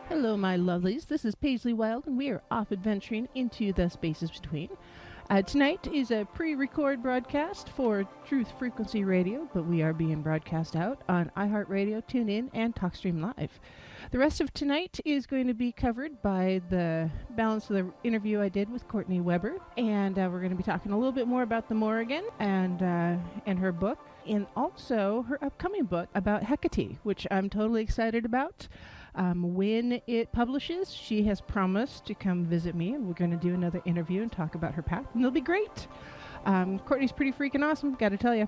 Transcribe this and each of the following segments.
Hello, my lovelies. This is Paisley Wild, and we are off adventuring into the spaces between. Tonight is a pre-record broadcast for Truth Frequency Radio, but we are being broadcast out on iHeartRadio, TuneIn, and TalkStream Live. The rest of tonight is going to be covered by the balance of the interview I did with Courtney Weber, and we're going to be talking a little bit more about the Morrigan and her book, and also her upcoming book about Hecate, which I'm totally excited about. When it publishes, she has promised to come visit me, and we're going to do another interview and talk about her path, and it'll be great. Courtney's pretty freaking awesome, got to tell you.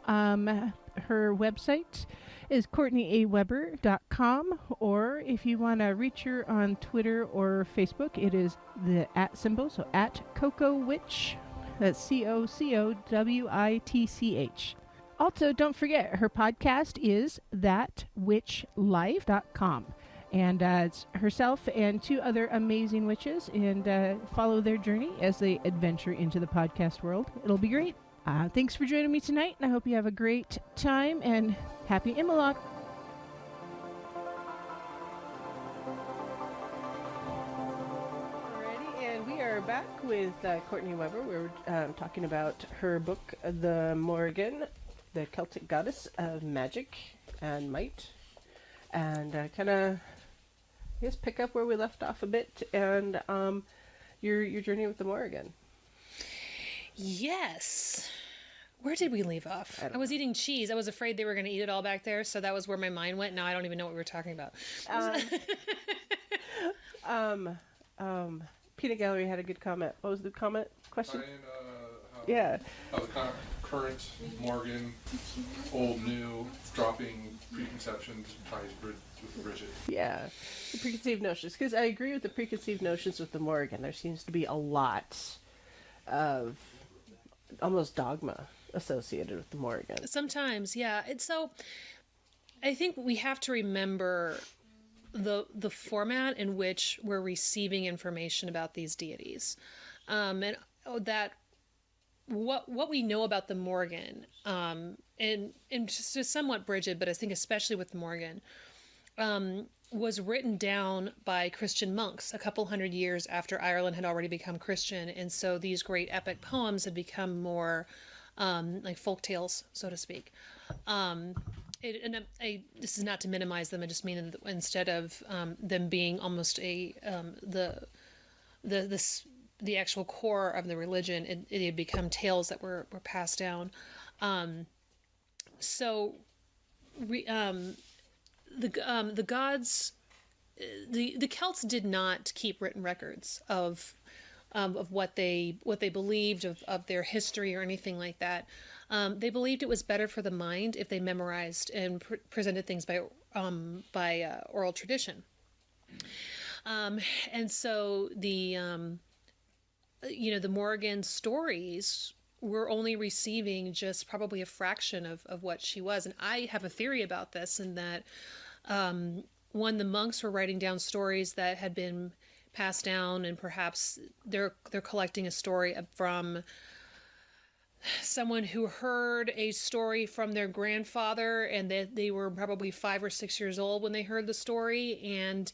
Her website is CourtneyAWeber.com, or if you want to reach her on Twitter or Facebook, it is the @ symbol, so @CocoWitch. That's CocoWitch. Also, don't forget, her podcast is thatwitchlife.com. And it's herself and two other amazing witches, and follow their journey as they adventure into the podcast world. It'll be great. Thanks for joining me tonight, and I hope you have a great time, and happy Imbolc. Alrighty, and we are back with Courtney Weber. We're talking about her book, The Morrigan, the Celtic Goddess of Magic and Might, and kind of, I guess, pick up where we left off a bit, and your journey with the Morrigan. Yes. Where did we leave off? I was eating cheese. I was afraid they were going to eat it all back there, so that was where my mind went. Now I don't even know what we were talking about. Peanut Gallery had a good comment. What was the comment? Question? How the current Morrigan, old, new, dropping preconceptions, ties with Brigid. Yeah, the preconceived notions. Because I agree with the preconceived notions with the Morrigan. There seems to be a lot of almost dogma associated with the Morrigan. Sometimes, yeah. And so I think we have to remember the format in which we're receiving information about these deities, and that what we know about the Morrigan, and just somewhat Brigid, but I think especially with the Morrigan, was written down by Christian monks a couple hundred years after Ireland had already become Christian, and so these great epic poems had become more like folk tales, so to speak. This is not to minimize them. I just mean that instead of them being almost the actual core of the religion, it had become tales that were passed down. The gods, the Celts did not keep written records of what they believed, of their history or anything like that. They believed it was better for the mind if they memorized and presented things by oral tradition. And so the Morrigan stories were only receiving just probably a fraction of what she was. And I have a theory about this, in that when the monks were writing down stories that had been passed down, and perhaps they're collecting a story from someone who heard a story from their grandfather, and that they were probably 5 or 6 years old when they heard the story, and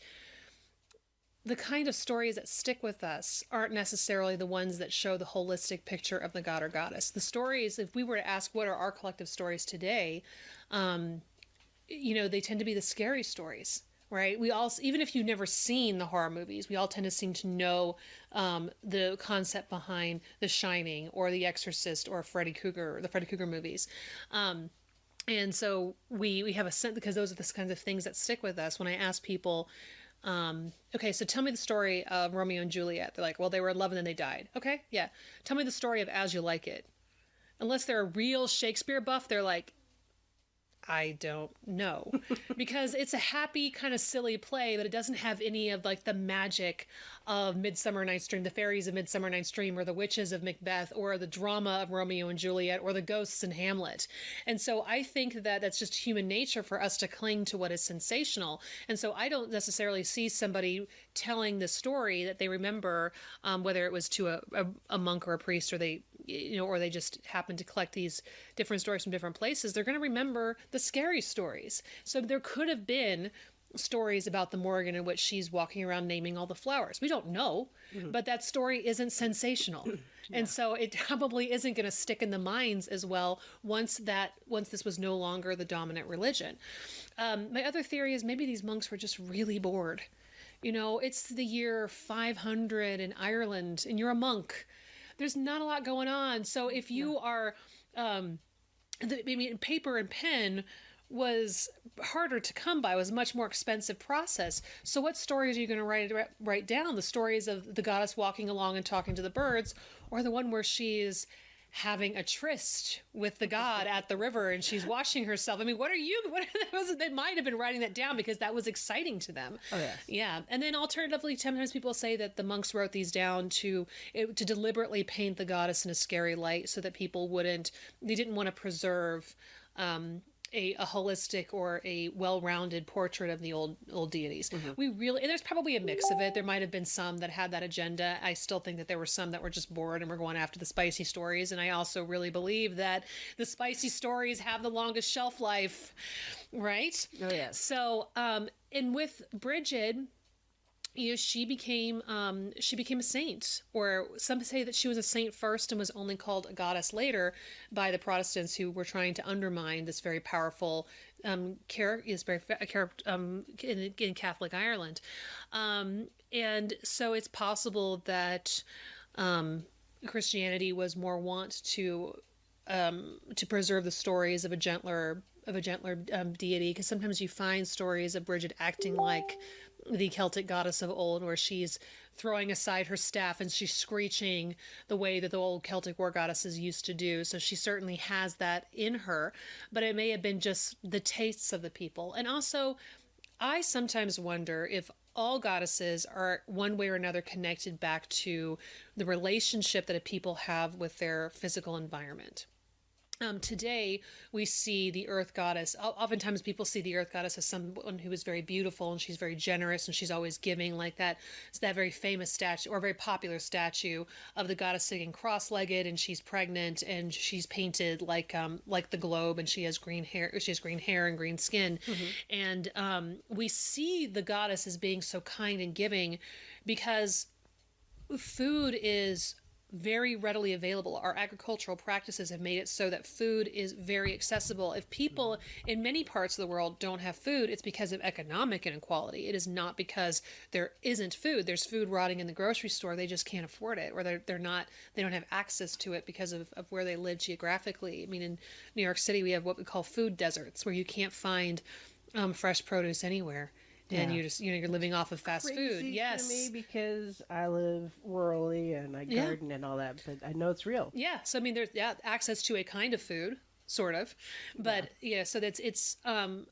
the kind of stories that stick with us aren't necessarily the ones that show the holistic picture of the god or goddess. The stories, if we were to ask what are our collective stories today, they tend to be the scary stories, right? We all, even if you've never seen the horror movies, we all tend to seem to know the concept behind The Shining or The Exorcist or the Freddy Krueger movies. And so we have a sense, because those are the kinds of things that stick with us. When I ask people, okay, so tell me the story of Romeo and Juliet. They're like, well, they were in love and then they died. Okay, yeah. Tell me the story of As You Like It. Unless they're a real Shakespeare buff, they're like, I don't know. Because it's a happy, kind of silly play, but it doesn't have any of like the magic of Midsummer Night's Dream, the fairies of Midsummer Night's Dream, or the witches of Macbeth, or the drama of Romeo and Juliet, or the ghosts in Hamlet. And so I think that that's just human nature for us to cling to what is sensational. And so I don't necessarily see somebody telling the story that they remember, whether it was to a monk or a priest, or they, you know, or they just happen to collect these different stories from different places. They're going to remember the scary stories. So there could have been stories about the Morrigan in which she's walking around naming all the flowers. We don't know, but that story isn't sensational. And so it probably isn't going to stick in the minds as well once this was no longer the dominant religion. My other theory is maybe these monks were just really bored. You know, it's the year 500 in Ireland and you're a monk. There's not a lot going on. So if you are, paper and pen was harder to come by, was a much more expensive process. So what stories are you going to write down? The stories of the goddess walking along and talking to the birds, or the one where she's having a tryst with the god at the river and she's washing herself? I mean, they might have been writing that down because that was exciting to them. Oh, yes. Yeah. And then alternatively, sometimes people say that the monks wrote these down to deliberately paint the goddess in a scary light so that people they didn't want to preserve a holistic or a well-rounded portrait of the old deities. And there's probably a mix of it. There might have been some that had that agenda. I still think that there were some that were just bored and were going after the spicy stories. And I also really believe that the spicy stories have the longest shelf life, right? Oh, yes. So, and with Brigid, you know, she became a saint, or some say that she was a saint first and was only called a goddess later by the Protestants who were trying to undermine this very powerful character in Catholic Ireland, and so it's possible that Christianity was more wont to preserve the stories of a gentler deity, because sometimes you find stories of Brigid acting like the Celtic goddess of old, where she's throwing aside her staff and she's screeching the way that the old Celtic war goddesses used to do. So she certainly has that in her, but it may have been just the tastes of the people. And also, I sometimes wonder if all goddesses are one way or another connected back to the relationship that a people have with their physical environment. Today, we see the earth goddess. Oftentimes, people see the earth goddess as someone who is very beautiful and she's very generous and she's always giving, like that. It's that very famous statue, or very popular statue of the goddess sitting cross-legged, and she's pregnant and she's painted like the globe, and she has green hair. She has green hair and green skin, and we see the goddess as being so kind and giving because food is very readily available. Our agricultural practices have made it so that food is very accessible. If people in many parts of the world don't have food, it's because of economic inequality. It is not because there isn't food. There's food rotting in the grocery store. They just can't afford it, or they don't have access to it because of where they live geographically. I mean, in New York City, we have what we call food deserts, where you can't find fresh produce anywhere. And you're living off of fast food. Yes. To me, because I live rurally and I garden and all that, but I know it's real. Yeah. So I mean, there's access to a kind of food, sort of, but so it's and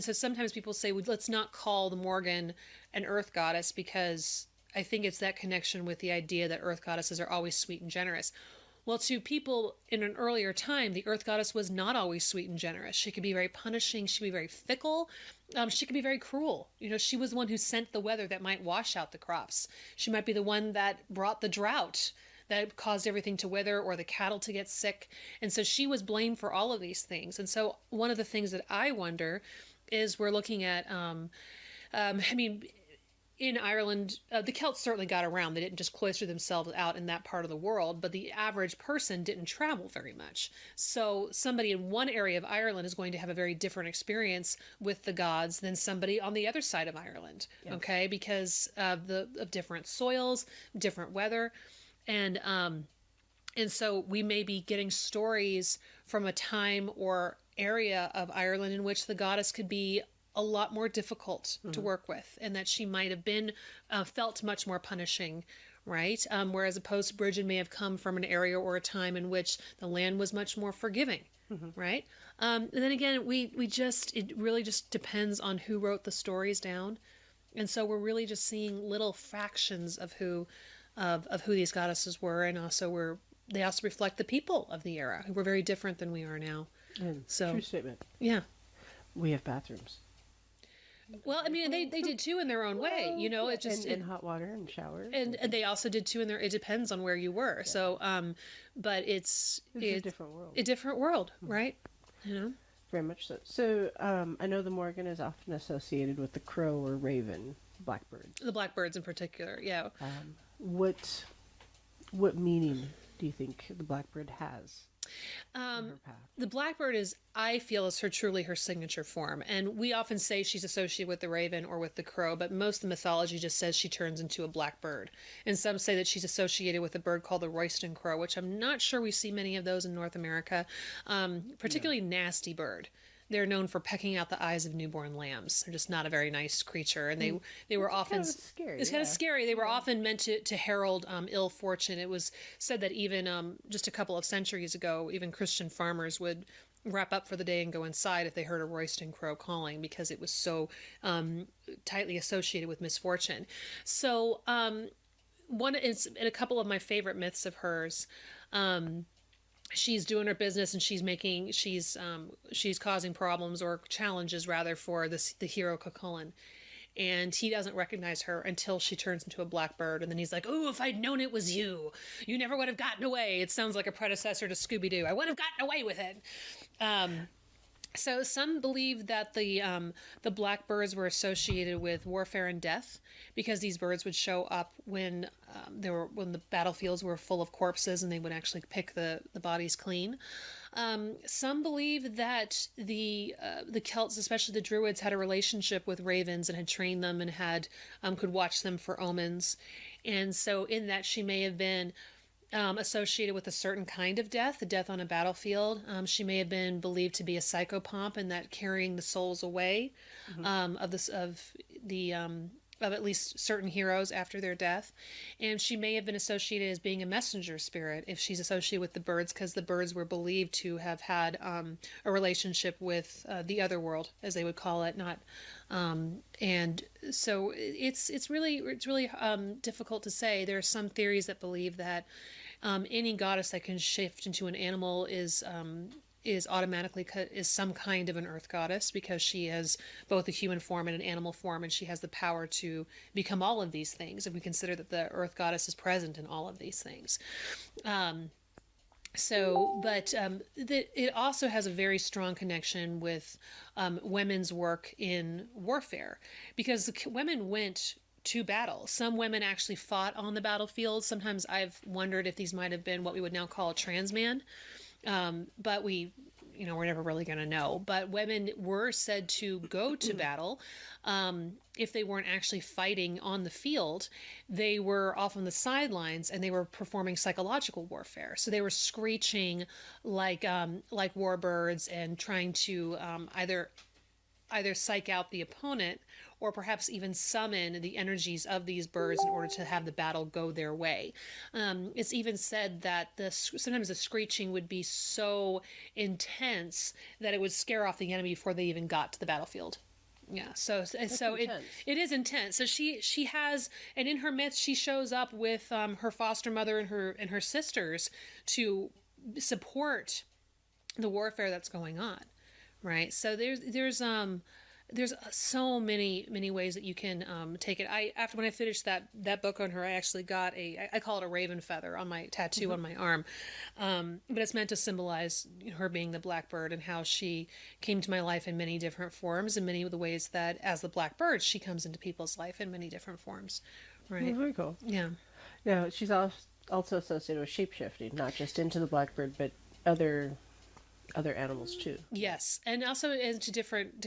so sometimes people say, well, let's not call the Morrigan an earth goddess, because I think it's that connection with the idea that earth goddesses are always sweet and generous. Well, to people in an earlier time, the earth goddess was not always sweet and generous. She could be very punishing. She could be very fickle. She could be very cruel. You know, she was the one who sent the weather that might wash out the crops. She might be the one that brought the drought that caused everything to wither, or the cattle to get sick. And so she was blamed for all of these things. And so one of the things that I wonder is, we're looking at, in Ireland, the Celts certainly got around. They didn't just cloister themselves out in that part of the world, but the average person didn't travel very much. So somebody in one area of Ireland is going to have a very different experience with the gods than somebody on the other side of Ireland, okay? Because of different soils, different weather, and so we may be getting stories from a time or area of Ireland in which the goddess could be a lot more difficult to work with, and that she might have been felt much more punishing, right? Whereas opposed to Brigid may have come from an area or a time in which the land was much more forgiving, right? And then again, it really just depends on who wrote the stories down. And so we're really just seeing little fractions of who these goddesses were, and also they also reflect the people of the era who were very different than we are now. And So true statement. yeah. We have bathrooms. Well, I mean, they did too in their own way, you know. It just and hot water and showers. and they also did too in their. It depends on where you were. Yeah. So, but it's a different world. A different world, right? You know. Very much so. So, I know the Morrigan is often associated with the crow or raven, blackbirds. The blackbirds in particular, yeah. What meaning do you think the blackbird has? The blackbird I feel, is truly her signature form. And we often say she's associated with the raven or with the crow, but most of the mythology just says she turns into a blackbird. And some say that she's associated with a bird called the royston crow, which I'm not sure we see many of those in North America. Particularly nasty bird. They're known for pecking out the eyes of newborn lambs. They're just not a very nice creature, and they were often scary. It's kind of scary. They were often meant to herald ill fortune. It was said that even just a couple of centuries ago, even Christian farmers would wrap up for the day and go inside if they heard a royston crow calling, because it was so tightly associated with misfortune. So one is in a couple of my favorite myths of hers. She's doing her business and she's causing problems, or challenges rather, for the hero Cuchulainn. And he doesn't recognize her until she turns into a blackbird. And then he's like, "Oh, if I'd known it was you, you never would have gotten away." It sounds like a predecessor to Scooby-Doo. I would have gotten away with it. So some believe that the blackbirds were associated with warfare and death, because these birds would show up when the battlefields were full of corpses, and they would actually pick the bodies clean. Some believe that the Celts, especially the Druids, had a relationship with ravens and had trained them and could watch them for omens, and so in that she may have been associated with a certain kind of death, a death on a battlefield. She may have been believed to be a psychopomp, and that carrying the souls away of at least certain heroes after their death. And she may have been associated as being a messenger spirit if she's associated with the birds, because the birds were believed to have had a relationship with the other world, as they would call it. And so it's really difficult to say. There are some theories that believe that any goddess that can shift into an animal is automatically some kind of an earth goddess, because she has both a human form and an animal form, and she has the power to become all of these things. And we consider that the earth goddess is present in all of these things. It also has a very strong connection with women's work in warfare, because women went to battle. Some women actually fought on the battlefield. Sometimes I've wondered if these might have been what we would now call a trans man. But we're never really going to know. But women were said to go to battle. If they weren't actually fighting on the field, they were off on the sidelines, and they were performing psychological warfare. So they were screeching like warbirds, and trying to either psych out the opponent, or perhaps even summon the energies of these birds in order to have the battle go their way. It's even said that sometimes the screeching would be so intense that it would scare off the enemy before they even got to the battlefield. Yeah, so it is intense. So she has, and in her myth, she shows up with her foster mother and her sisters to support the warfare that's going on, right? So there's so many ways that you can take it. After when I finished that book on her, I actually got I call it a raven feather on my tattoo on my arm, but it's meant to symbolize her being the blackbird, and how she came to my life in many different forms, and many of the ways that as the blackbird she comes into people's life in many different forms, right? Oh, very cool. Yeah. Now she's also associated with shapeshifting, not just into the blackbird, but other animals too. Yes, and also into different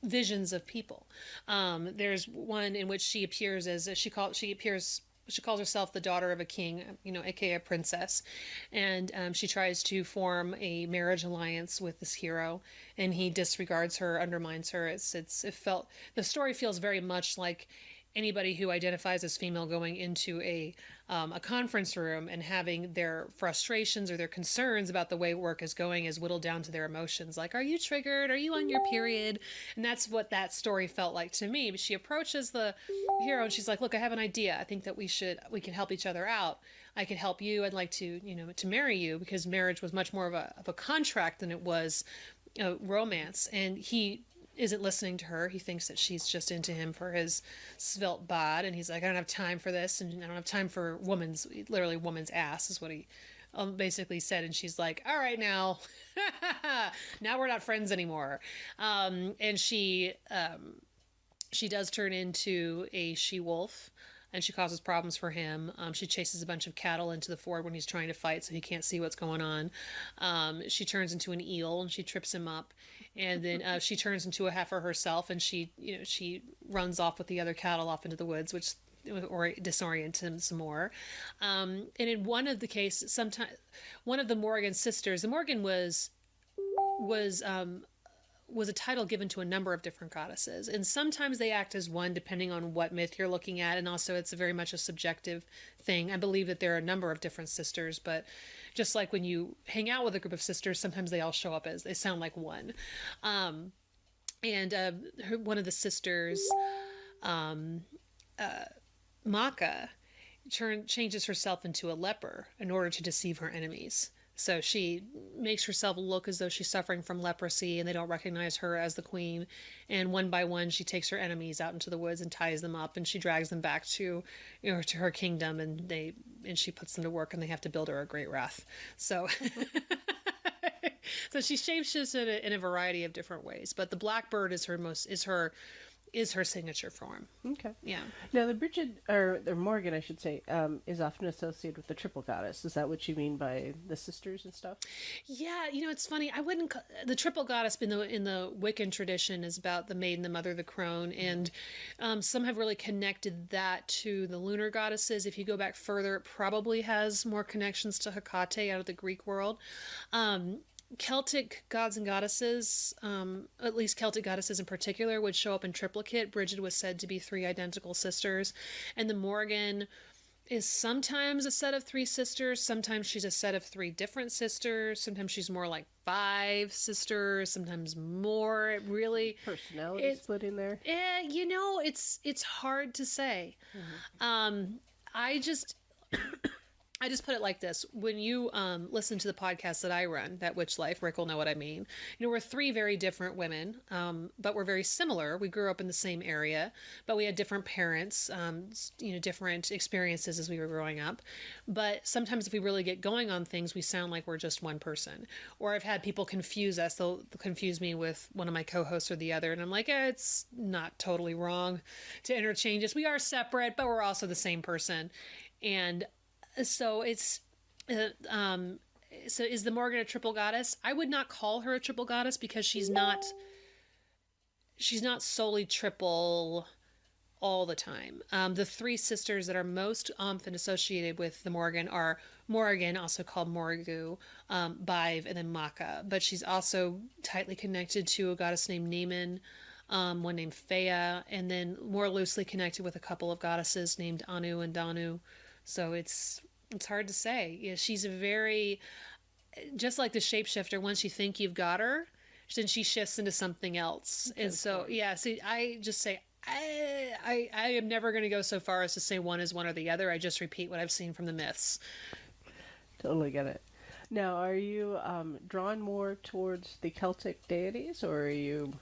visions of people. There's one in which she appears as she appears she calls herself the daughter of a king, aka a princess, and she tries to form a marriage alliance with this hero, and he disregards her, undermines her. The story feels very much like anybody who identifies as female going into a conference room and having their frustrations or their concerns about the way work is going is whittled down to their emotions. Like, are you triggered? Are you on your period? And that's what that story felt like to me. But she approaches the hero and she's like, look, I have an idea. I think that we can help each other out. I can help you. I'd like to, to marry you, because marriage was much more of a contract than it was romance. And he isn't listening to her. He thinks that she's just into him for his svelte bod, and he's like, I don't have time for this, and I don't have time for literally woman's ass is what he basically said. And she's like, all right, now now we're not friends anymore. And she does turn into a she-wolf, and she causes problems for him. She chases a bunch of cattle into the ford when he's trying to fight, so he can't see what's going on. She turns into an eel, and she trips him up. And then she turns into a heifer herself, and she runs off with the other cattle off into the woods, or disorients him some more. And in one of the cases, one of the Morrigan sisters, the Morrigan was a title given to a number of different goddesses, and sometimes they act as one depending on what myth you're looking at, and also it's very much a subjective thing. I believe that there are a number of different sisters, but just like when you hang out with a group of sisters, sometimes they all show up as, they sound like one. One of the sisters, Maka, changes herself into a leper in order to deceive her enemies. So she makes herself look as though she's suffering from leprosy, and they don't recognize her as the queen. And one by one, she takes her enemies out into the woods and ties them up, and she drags them back to her kingdom, and she puts them to work, and they have to build her a great wrath. So, so she shapeshifts in a variety of different ways. But the blackbird is her signature form. Okay. Yeah. Now, the Brigid, or Morrigan, I should say, is often associated with the triple goddess. Is that what you mean by the sisters and stuff? Yeah, it's funny. I wouldn't. The triple goddess in the Wiccan tradition is about the maiden, the mother, the crone, and some have really connected that to the lunar goddesses. If you go back further, it probably has more connections to Hecate out of the Greek world. Celtic gods and goddesses, at least Celtic goddesses in particular, would show up in triplicate. Brigid was said to be 3 identical sisters, and the Morrigan is sometimes a set of 3 sisters, sometimes she's a set of 3 different sisters, sometimes she's more like 5 sisters, sometimes more. It really personality split in there. It's hard to say. Mm-hmm. I just put it like this. When you listen to the podcast that I run, That Witch Life, Rick will know what I mean. We're 3 very different women, but we're very similar. We grew up in the same area, but we had different parents, different experiences as we were growing up. But sometimes if we really get going on things, we sound like we're just one person. Or I've had people confuse us. They'll confuse me with one of my co-hosts or the other, and I'm like, it's not totally wrong to interchange us. We are separate, but we're also the same person. And so it's, so is the Morrigan a triple goddess? I would not call her a triple goddess, because she's not solely triple all the time. The 3 sisters that are most often associated with the Morrigan are Morrigan, also called Morrigu, Bive, and then Maka. But she's also tightly connected to a goddess named Neiman, one named Fea, and then more loosely connected with a couple of goddesses named Anu and Danu. So it's hard to say. Yeah, she's just like the shapeshifter. Once you think you've got her, then she shifts into something else. And so, yeah. So I just say I am never going to go so far as to say one is one or the other. I just repeat what I've seen from the myths. Totally get it. Now, are you drawn more towards the Celtic deities, or are you...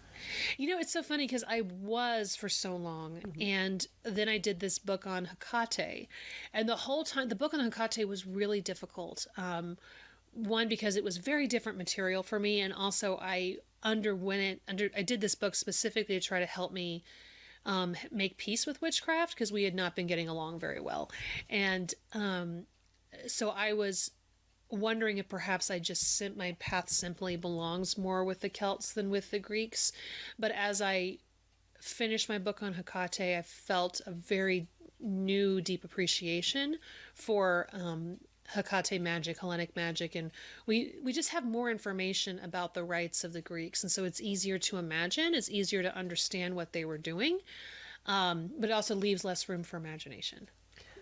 It's so funny, because I was for so long, mm-hmm. and then I did this book on Hecate, and the whole time, the book on Hecate was really difficult. One, because it was very different material for me, and also I underwent it. I did this book specifically to try to help me make peace with witchcraft, because we had not been getting along very well, and so I was wondering if perhaps my path simply belongs more with the Celts than with the Greeks. But as I finished my book on Hecate, I felt a very new deep appreciation for Hecate magic, Hellenic magic, and we just have more information about the rites of the Greeks, and so it's easier to imagine, it's easier to understand what they were doing, but it also leaves less room for imagination.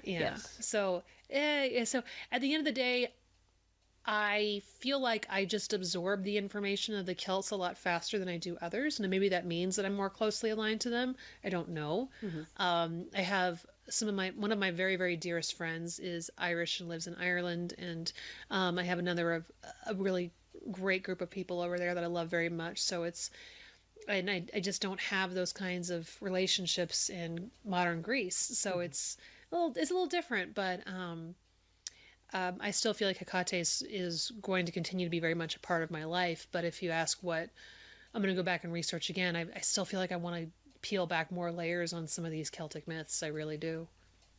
Yeah. Yes. So at the end of the day, I feel like I just absorb the information of the Celts a lot faster than I do others, and maybe that means that I'm more closely aligned to them. I don't know. I have one of my very, very dearest friends is Irish and lives in Ireland, and I have a really great group of people over there that I love very much. So I just don't have those kinds of relationships in modern Greece. So it's a little different, but I still feel like Hecate is going to continue to be very much a part of my life. But if you ask what I'm going to go back and research again, I still feel like I want to peel back more layers on some of these Celtic myths. I really do.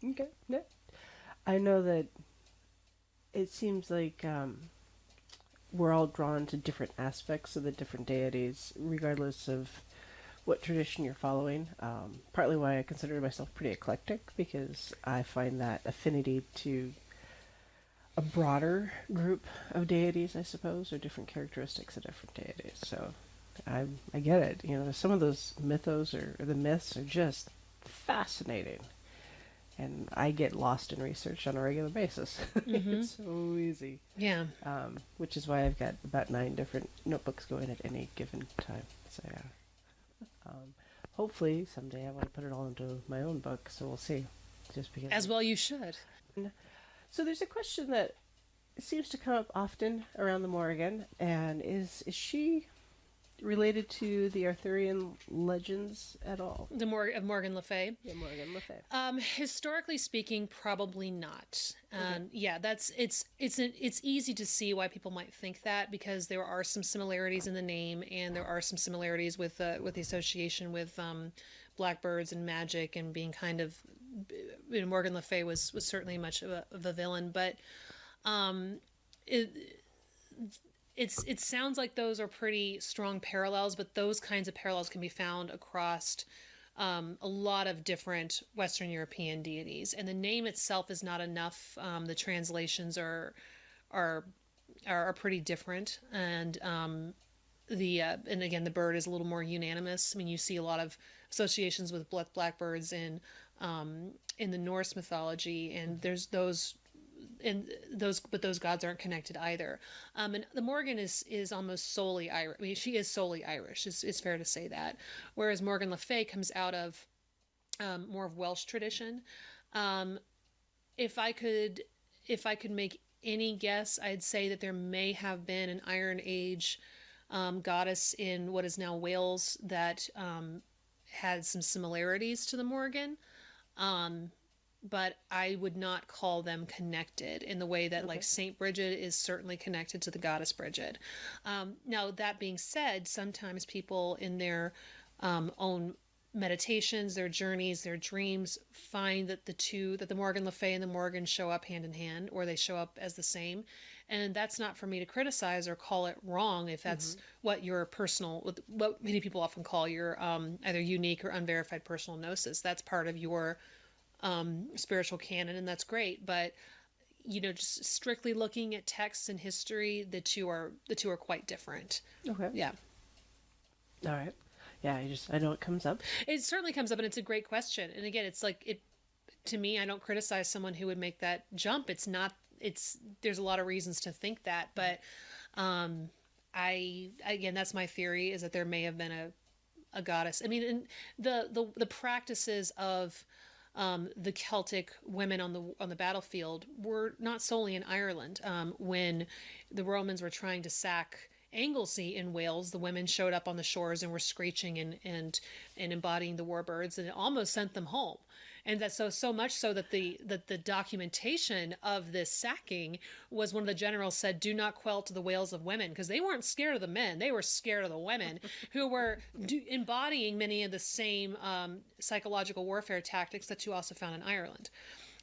Okay. Yeah. I know that it seems like we're all drawn to different aspects of the different deities, regardless of what tradition you're following. Partly why I consider myself pretty eclectic, because I find that affinity to a broader group of deities, I suppose, or different characteristics of different deities. So I get it. You know, some of those mythos or the myths are just fascinating. And I get lost in research on a regular basis. It's so easy. Yeah. Which is why I've got about 9 different notebooks going at any given time. So yeah. Hopefully someday I want to put it all into my own book, so we'll see. Just because As well you should. So there's a question that seems to come up often around the Morrigan, and is she related to the Arthurian legends at all? Of Morgan Le Fay. Yeah, Morrigan Le Fay. Historically speaking, probably not. Yeah, it's easy to see why people might think that, because there are some similarities in the name, and there are some similarities with the association with blackbirds and magic, and being kind of, you know, Morgan Le Fay was certainly much of a villain, but it sounds like those are pretty strong parallels, but those kinds of parallels can be found across a lot of different Western European deities, and the name itself is not enough. The translations are pretty different, and and again, the bird is a little more unanimous. I mean, you see a lot of associations with blackbirds in the Norse mythology, and there's those. But those gods aren't connected either. And the Morgan is almost solely Irish. I mean, she is solely Irish. It's fair to say that. Whereas Morgan Le Fay comes out of more of Welsh tradition. If I could make any guess, I'd say that there may have been an Iron Age goddess in what is now Wales that had some similarities to the Morgan. But I would not call them connected in the way that, like, Saint Brigid is certainly connected to the goddess Brigid. Now, that being said, sometimes people in their own meditations, their journeys, their dreams, find that the Morgan Le Fay and the Morgan show up hand in hand, or they show up as the same. And that's not for me to criticize or call it wrong if that's what your what many people often call your either unique or unverified personal gnosis. That's part of your spiritual canon, and that's great. But, you know, just strictly looking at texts and history, the two are quite different. Okay. Yeah. All right. Yeah, I know it comes up. It certainly comes up, and it's a great question. And again, it's like, to me, I don't criticize someone who would make that jump. There's a lot of reasons to think that, but again, that's my theory, is that there may have been a goddess. I mean, and the practices of the Celtic women on the battlefield were not solely in Ireland. When the Romans were trying to sack Anglesey in Wales, the women showed up on the shores and were screeching and embodying the warbirds, and it almost sent them home. And that's so much so that the documentation of this sacking was, one of the generals said, "Do not quell to the wails of women," because they weren't scared of the men; they were scared of the women, who were embodying many of the same psychological warfare tactics that you also found in Ireland.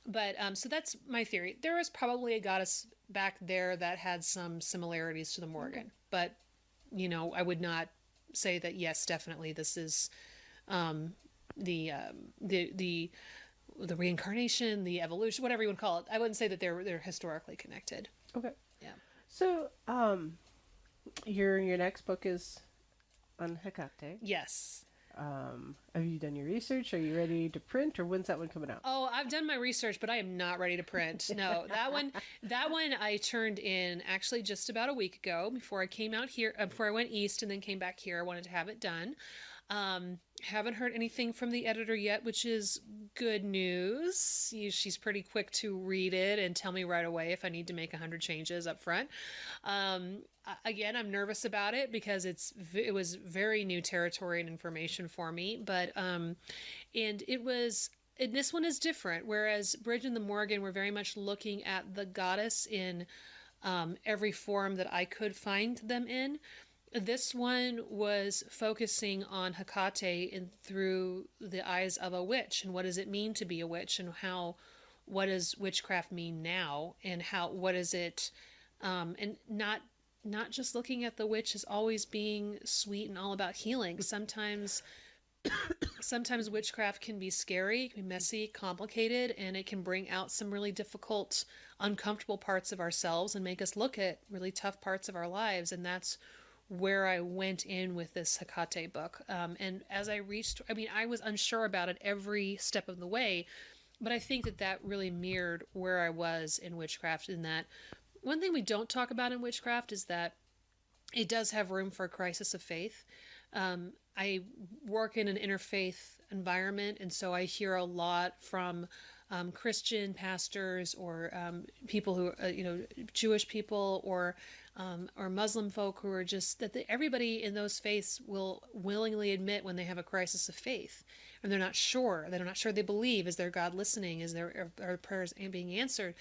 But so that's my theory. There was probably a goddess back there that had some similarities to the Morgan, but, you know, I would not say that, yes, definitely this is the the reincarnation, the evolution, whatever you want to call it. I wouldn't say that they're historically connected. Okay. Yeah. So, your next book is on Hecate. Yes. Have you done your research? Are you ready to print, or when's that one coming out? Oh, I've done my research, but I am not ready to print. No, that one I turned in actually just about a week ago before I came out here, before I went east and then came back here. I wanted to have it done. Haven't heard anything from the editor yet, which is good news. She's pretty quick to read it and tell me right away if I need to make 100 changes up front. Again, I'm nervous about it because it was very new territory and information for me, but and this one is different. Whereas Brigid and the Morrigan were very much looking at the goddess in every form that I could find them in. This one was focusing on Hecate through the eyes of a witch, and what does it mean to be a witch, and what does witchcraft mean now, and what is it, and not just looking at the witch as always being sweet and all about healing. Sometimes witchcraft can be scary, it can be messy, complicated, and it can bring out some really difficult, uncomfortable parts of ourselves and make us look at really tough parts of our lives, and that's where I went in with this Hecate book. And as I was unsure about it every step of the way, but I think that really mirrored where I was in witchcraft, in that one thing we don't talk about in witchcraft is that it does have room for a crisis of faith. I work in an interfaith environment, and so I hear a lot from Christian pastors or people who, Jewish people or Muslim folk who are just that everybody in those faiths will willingly admit when they have a crisis of faith, and they're not sure. They're not sure they believe. Is their God listening? Are prayers being answered?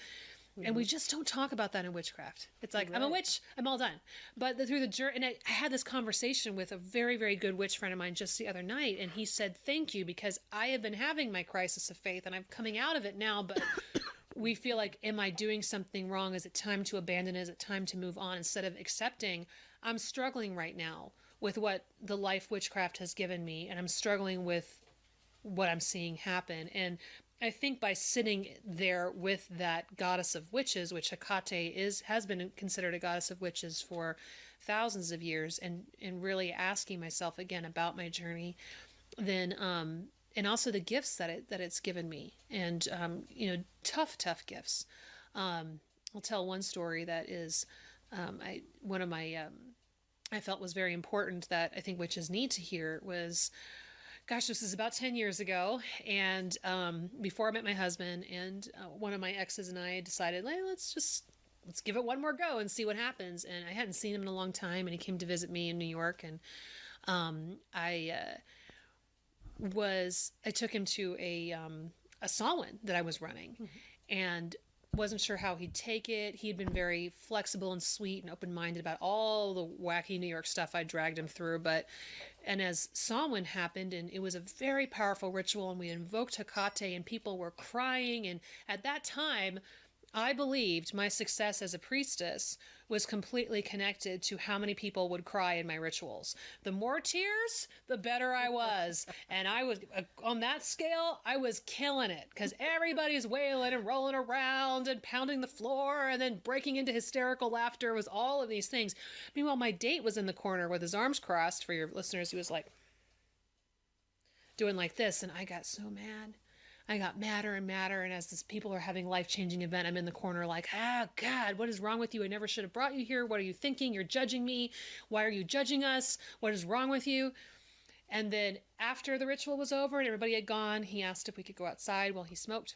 And we just don't talk about that in witchcraft. It's like, right. I'm a witch, I'm all done. But through the journey, and I had this conversation with a very, very good witch friend of mine just the other night, and he said, thank you, because I have been having my crisis of faith, and I'm coming out of it now, but we feel like, am I doing something wrong? Is it time to abandon? Is it time to move on? Instead of accepting, I'm struggling right now with what the life witchcraft has given me, and I'm struggling with what I'm seeing happen. And I think by sitting there with that goddess of witches, which Hecate has been considered a goddess of witches for thousands of years, and really asking myself again about my journey, then and also the gifts that it's given me, and tough gifts. I'll tell one story that is I felt was very important that I think witches need to hear was. Gosh, this is about 10 years ago, and before I met my husband, and one of my exes and I decided, let's give it one more go and see what happens. And I hadn't seen him in a long time, and he came to visit me in New York, and I took him to a salon that I was running, mm-hmm. and wasn't sure how he'd take it. He'd been very flexible and sweet and open-minded about all the wacky New York stuff I dragged him through. And as Samhain happened, and it was a very powerful ritual, and we invoked Hecate, and people were crying. And at that time, I believed my success as a priestess was completely connected to how many people would cry in my rituals. The more tears, the better I was. And I was, on that scale, I was killing it, because everybody's wailing and rolling around and pounding the floor and then breaking into hysterical laughter. It was all of these things. Meanwhile, my date was in the corner with his arms crossed. For your listeners, he was like doing like this, and I got so mad. I got madder and madder, and as these people are having a life-changing event, I'm in the corner like, God, what is wrong with you? I never should have brought you here. What are you thinking? You're judging me. Why are you judging us? What is wrong with you? And then after the ritual was over and everybody had gone, he asked if we could go outside while he smoked.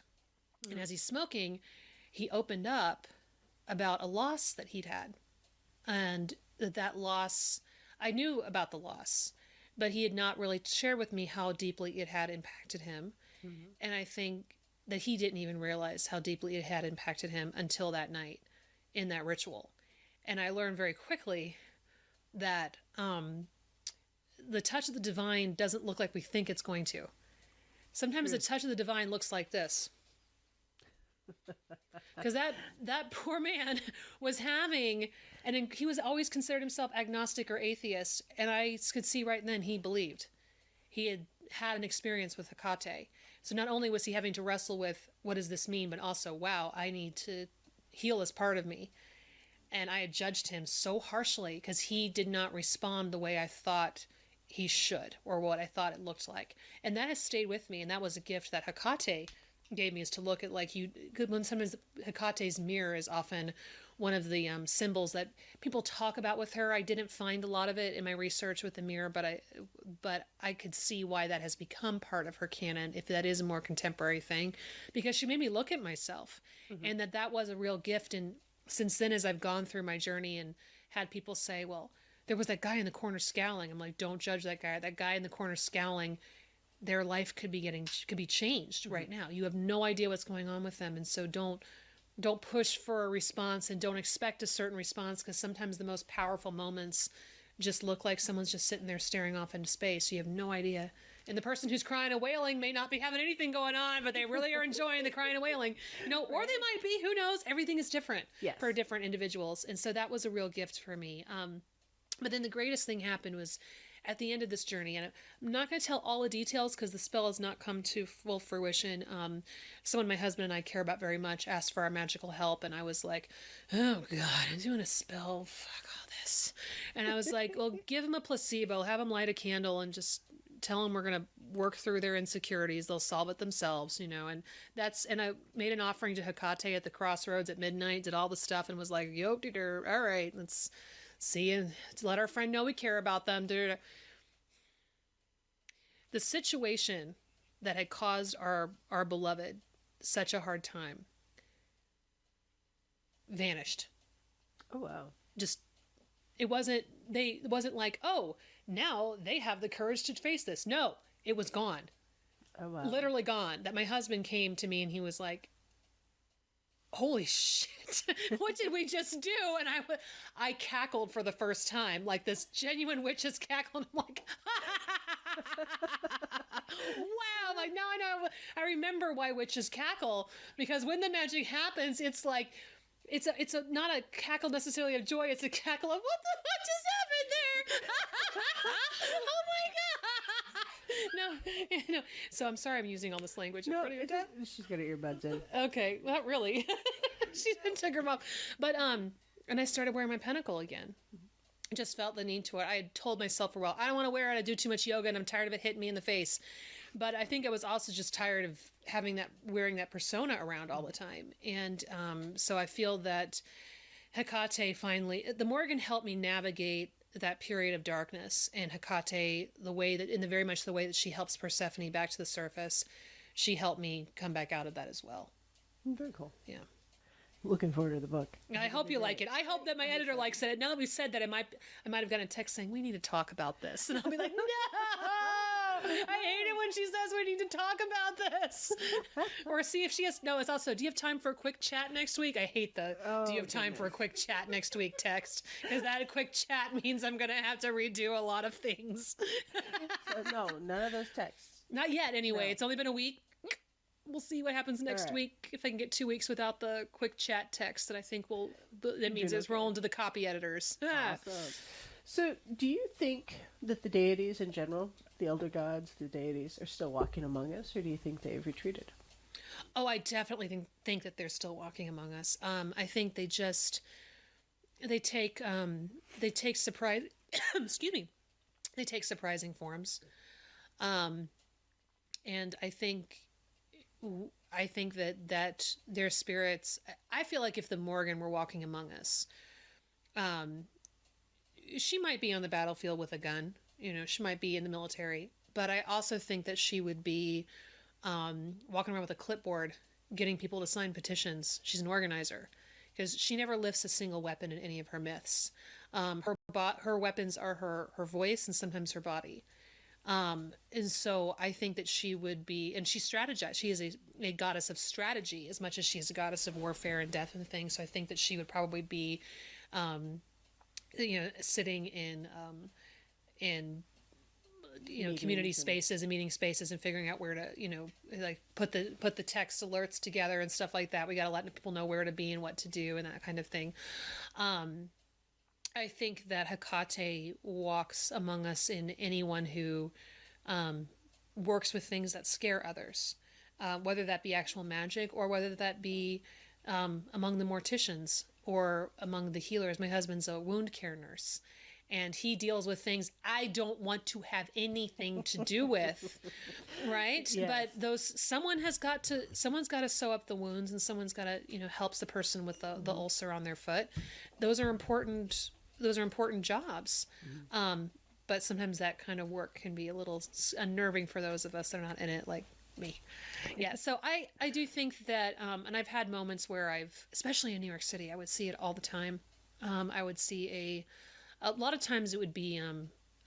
Mm-hmm. And as he's smoking, he opened up about a loss that he'd had. And that loss, I knew about the loss, but he had not really shared with me how deeply it had impacted him. Mm-hmm. And I think that he didn't even realize how deeply it had impacted him until that night in that ritual. And I learned very quickly that the touch of the divine doesn't look like we think it's going to. Sometimes the touch of the divine looks like this. Because that poor man was having, and he was always considered himself agnostic or atheist, and I could see right then he believed. He had an experience with Hecate. So not only was he having to wrestle with what does this mean, but also, wow, I need to heal this part of me. And I had judged him so harshly because he did not respond the way I thought he should, or what I thought it looked like. And that has stayed with me. And that was a gift that Hecate gave me, is to look at, like, you, when sometimes Hecate's mirror is often one of the symbols that people talk about with her. I didn't find a lot of it in my research with the mirror, but I could see why that has become part of her canon, if that is a more contemporary thing, because she made me look at myself, and that was a real gift. And since then, as I've gone through my journey and had people say, well, there was that guy in the corner scowling. I'm like, don't judge that guy. That guy in the corner scowling, their life could be changed right now. You have no idea what's going on with them. And so don't push for a response, and don't expect a certain response, because sometimes the most powerful moments just look like someone's just sitting there staring off into space. You have no idea. And the person who's crying and wailing may not be having anything going on, but they really are enjoying the crying and wailing. Or they might be, who knows? Everything is different for different individuals. And so that was a real gift for me. But then the greatest thing happened was at the end of this journey, and I'm not going to tell all the details because the spell has not come to full fruition. Someone my husband and I care about very much asked for our magical help, and I was like, oh God, I'm doing a spell, fuck all this. And I was like, well, give them a placebo, have them light a candle, and just tell them we're going to work through their insecurities. They'll solve it themselves, and I made an offering to Hecate at the crossroads at midnight, did all the stuff, and was like, yo, all right, let's see, and to let our friend know we care about them. The situation that had caused our beloved such a hard time vanished. Oh wow. Just, it wasn't like, oh, now they have the courage to face this. No, it was gone. Oh wow. Literally gone. That my husband came to me and he was like, holy shit, what did we just do? And I cackled for the first time, like this genuine witch's cackle. And I'm like, wow, like now I remember why witches cackle, because when the magic happens, it's like, it's not a cackle necessarily of joy, it's a cackle of, what the fuck just happened there? Oh my God. No. So I'm sorry I'm using all this language. No, she's got her earbuds in. Okay, not really. She took her off. But and I started wearing my pentacle again. I just felt the need to it. I had told myself for a while, I don't want to wear it. I do too much yoga and I'm tired of it hitting me in the face. But I think I was also just tired of wearing that persona around all the time. And so I feel that Hecate finally, the Morrigan helped me navigate that period of darkness, and Hecate, very much the way that she helps Persephone back to the surface, she helped me come back out of that as well. Very cool. Yeah. Looking forward to the book. I hope you like it. I hope that my editor likes it. Now that we've said that, I might have gotten a text saying we need to talk about this, and I'll be like, no, I hate it when she says we need to talk about this. Or see if she has. No, it's also, do you have time for a quick chat next week? I hate the do you have time for a quick chat next week text, because that quick chat means I'm gonna have to redo a lot of things. So, no, none of those texts. Not yet. Anyway, No. It's only been a week. We'll see what happens next week. If I can get 2 weeks without the quick chat text, then I think that means it's rolling to the copy editors. Awesome. So, do you think that the deities in general, the elder gods, the deities, are still walking among us, or do you think they've retreated? Oh, I definitely think that they're still walking among us. I think they take surprise. Excuse me. They take surprising forms, and I think that their spirits. I feel like if the Morrigan were walking among us, she might be on the battlefield with a gun. She might be in the military, but I also think that she would be walking around with a clipboard, getting people to sign petitions. She's an organizer, because she never lifts a single weapon in any of her myths. Her weapons are her voice and sometimes her body. And so I think that she would be, and she strategizes. She is a goddess of strategy as much as she is a goddess of warfare and death and things. So I think that she would probably be, sitting in community spaces and meeting spaces and figuring out where to, like put the text alerts together and stuff like that. We got to let people know where to be and what to do and that kind of thing. I think that Hecate walks among us in anyone who works with things that scare others. whether that be actual magic or whether that be among the morticians or among the healers. My husband's a wound care nurse, and he deals with things I don't want to have anything to do with, right? Yes. But someone's got to sew up the wounds, and someone's got to, helps the person with the ulcer on their foot. Those are important jobs. But sometimes that kind of work can be a little unnerving for those of us that are not in it, like me. Yeah. So I do think that, and I've had moments where especially in New York City, I would see it all the time. I would see a lot of times it would be,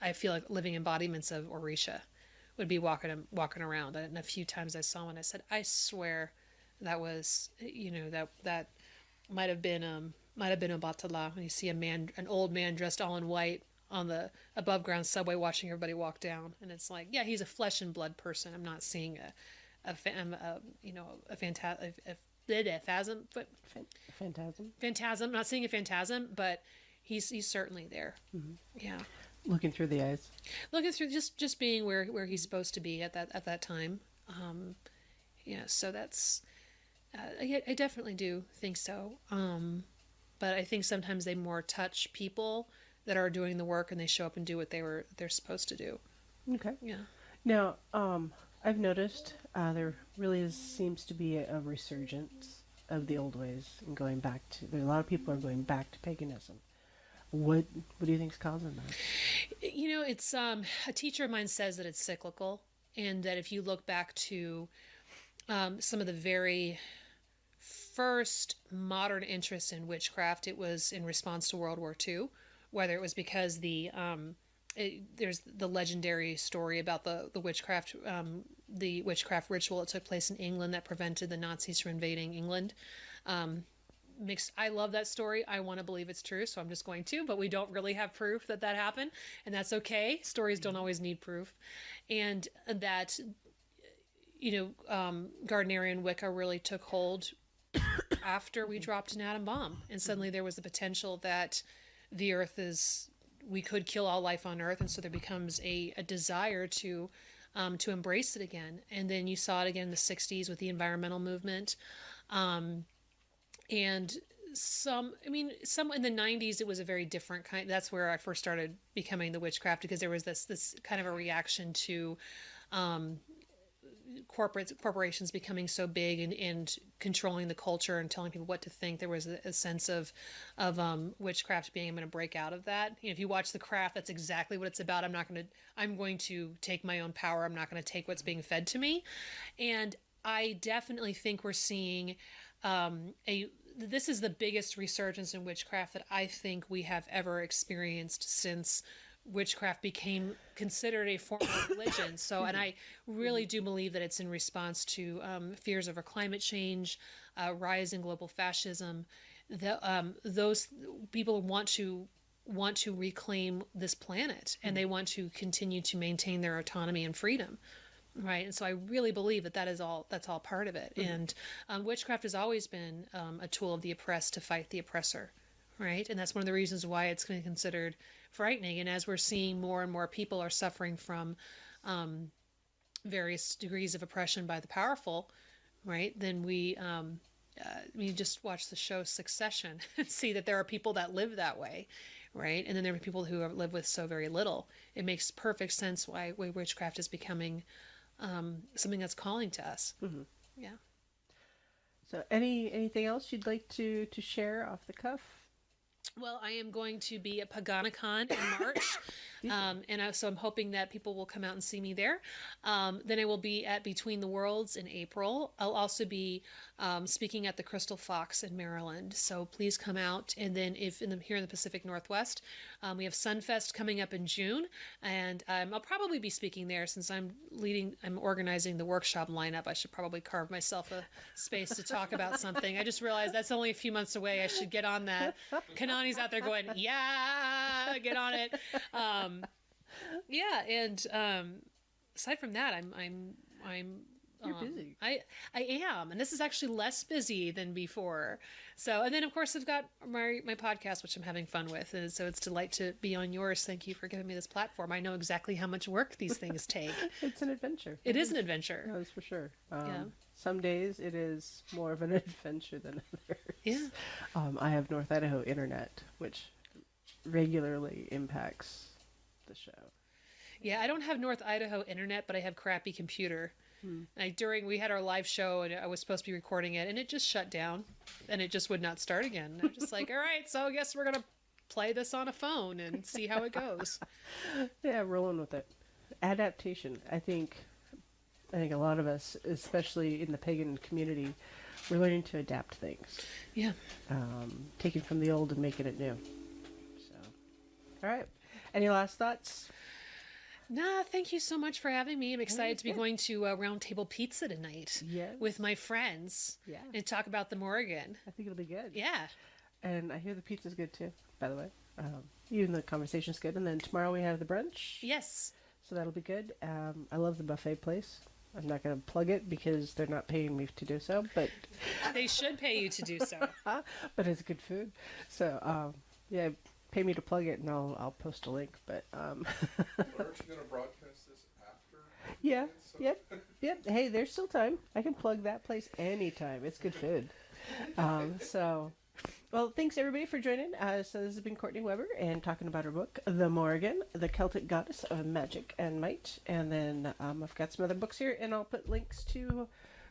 I feel like living embodiments of Orisha would be walking around. And a few times I saw one, I said, I swear that was, that might have been a Batala. When you see an old man dressed all in white on the above ground subway watching everybody walk down. And it's like, yeah, he's a flesh and blood person. I'm not seeing a phantasm. Phantasm. I'm not seeing a phantasm, but he's certainly there. Mm-hmm. Yeah. Looking through the eyes. Looking through, just being where he's supposed to be at that time. Yeah. So that's, I definitely do think so. But I think sometimes they more touch people that are doing the work, and they show up and do what they're supposed to do. Okay. Yeah. Now, I've noticed there really seems to be a resurgence of the old ways and going back to. There's a lot of people are going back to paganism. What do you think's causing that? It's a teacher of mine says that it's cyclical, and that if you look back to some of the very first modern interest in witchcraft, it was in response to World War II. Whether it was because there's the legendary story about the witchcraft ritual that took place in England that prevented the Nazis from invading England. I love that story. I want to believe it's true, so I'm just going to, but we don't really have proof that happened, and that's okay. Stories don't always need proof. And that, Gardnerian Wicca really took hold after we dropped an atom bomb, and suddenly there was the potential that the earth we could kill all life on earth. And so there becomes a desire to embrace it again. And then you saw it again in the 60s with the environmental movement. And some in the 90s, it was a very different kind. That's where I first started becoming the witchcraft, because there was this kind of a reaction to, corporations becoming so big and controlling the culture and telling people what to think. There was a sense of witchcraft being, I'm going to break out of that. If you watch The Craft, that's exactly what it's about. I'm going to take my own power. I'm not going to take what's being fed to me. And I definitely think we're seeing this is the biggest resurgence in witchcraft that I think we have ever experienced since witchcraft became considered a form of religion. So, and I really do believe that it's in response to fears over climate change, rise in global fascism. Those people want to reclaim this planet, and they want to continue to maintain their autonomy and freedom. Right. And so I really believe that's all part of it. Mm-hmm. And witchcraft has always been a tool of the oppressed to fight the oppressor. Right. And that's one of the reasons why it's considered frightening. And as we're seeing more and more people are suffering from various degrees of oppression by the powerful, right, then we just watch the show Succession and see that there are people that live that way. Right. And then there are people who live with so very little. It makes perfect sense why witchcraft is becoming something that's calling to us. Mm-hmm. Yeah. So anything else you'd like to share off the cuff? Well, I am going to be at Paganicon in March, so I'm hoping that people will come out and see me there. Then I will be at Between the Worlds in April. I'll also be speaking at the Crystal Fox in Maryland, so please come out. And then here in the Pacific Northwest, we have Sunfest coming up in June, and I'll probably be speaking there since I'm organizing the workshop lineup. I should probably carve myself a space to talk about something. I just realized that's only a few months away. I should get on that. Kanani's out there going, yeah, get on it. Yeah, and aside from that, I'm You're busy. I am, and this is actually less busy than before. So, and then of course I've got my podcast, which I'm having fun with, and so it's a delight to be on yours. Thank you for giving me this platform. I know exactly how much work these things take. It's an adventure. It is an adventure. No, that's for sure. Yeah. Some days it is more of an adventure than others. Yeah. I have North Idaho internet, which regularly impacts the show. Yeah, I don't have North Idaho internet, but I have crappy computer. We had our live show and I was supposed to be recording it, and it just shut down, and it just would not start again. And I'm just like, all right, so I guess we're gonna play this on a phone and see how it goes. Yeah, rolling with it. Adaptation. I think a lot of us, especially in the pagan community, we're learning to adapt things. Yeah. Taking from the old and making it new. So, all right. Any last thoughts? Nah, thank you so much for having me. I'm excited to be going to Round Table Pizza tonight with my friends and talk about the Morrigan. I think it'll be good. Yeah. And I hear the pizza's good too, by the way. Even the conversation's good. And then tomorrow we have the brunch. Yes. So that'll be good. I love the buffet place. I'm not going to plug it because they're not paying me to do so, but they should pay you to do so. But it's good food. So, yeah, pay me to plug it and I'll post a link. But Aren't you going to broadcast this after? Yeah. Yep. Hey, there's still time. I can plug that place anytime. It's good food. Well, thanks everybody for joining. So this has been Courtney Weber and talking about her book, The Morrigan, the Celtic Goddess of Magick and Might. And then I've got some other books here, and I'll put links to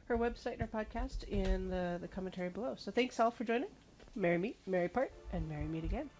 her website and her podcast in the commentary below. So thanks all for joining. Merry meet, merry part, and merry meet again.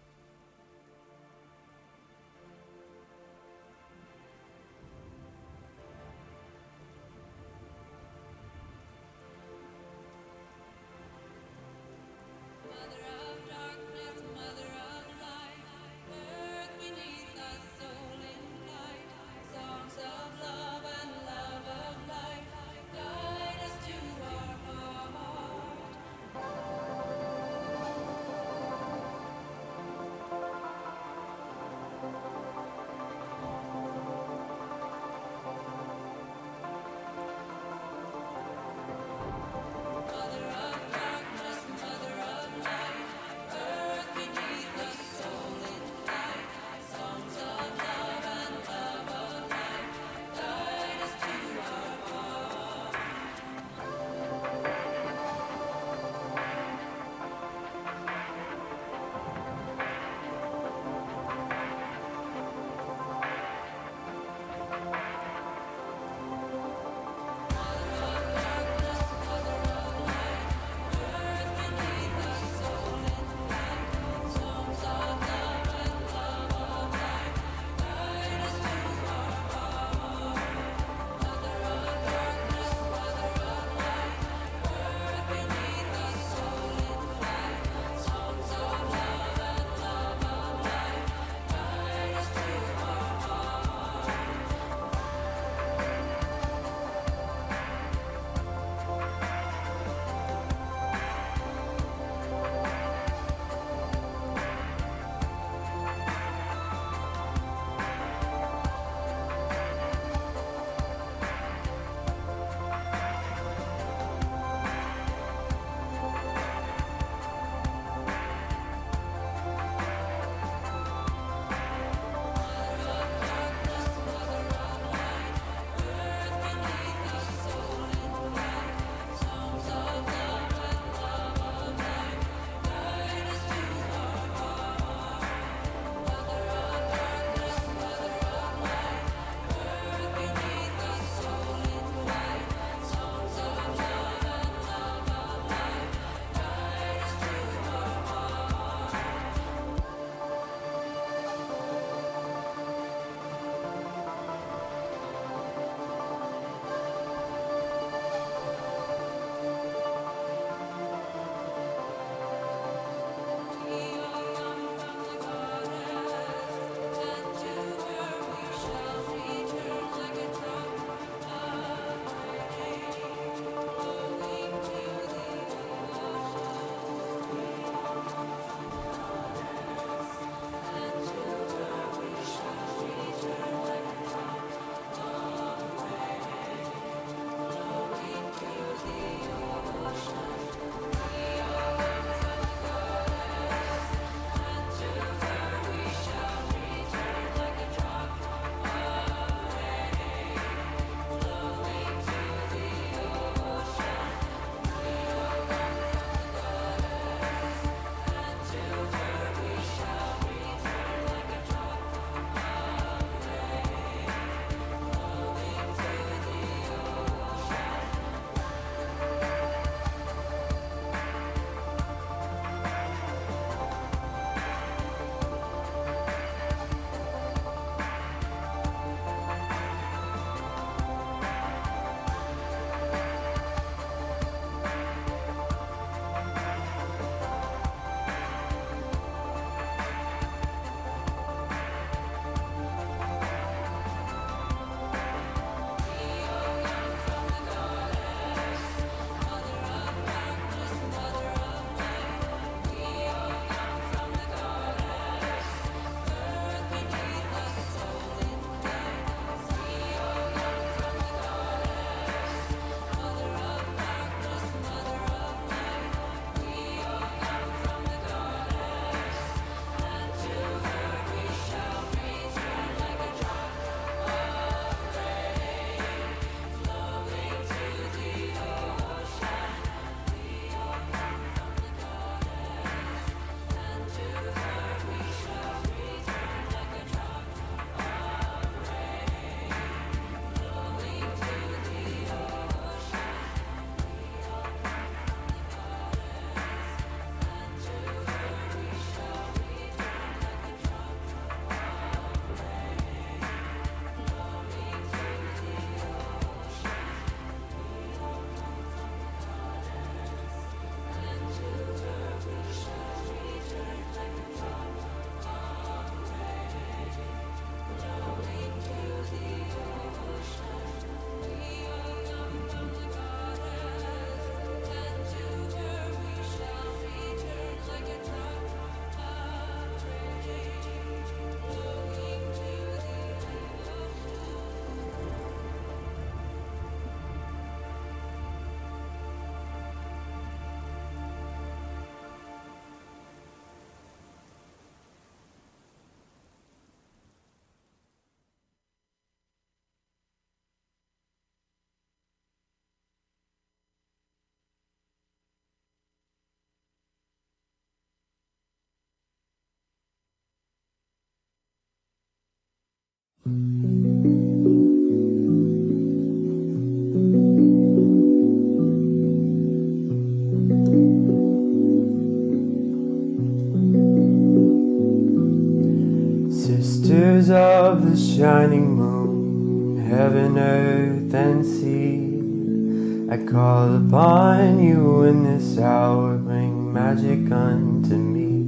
Brothers of the shining moon, heaven, earth, and sea, I call upon you in this hour, bring magic unto me.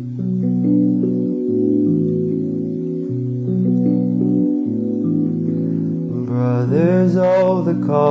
Brothers, oh, the call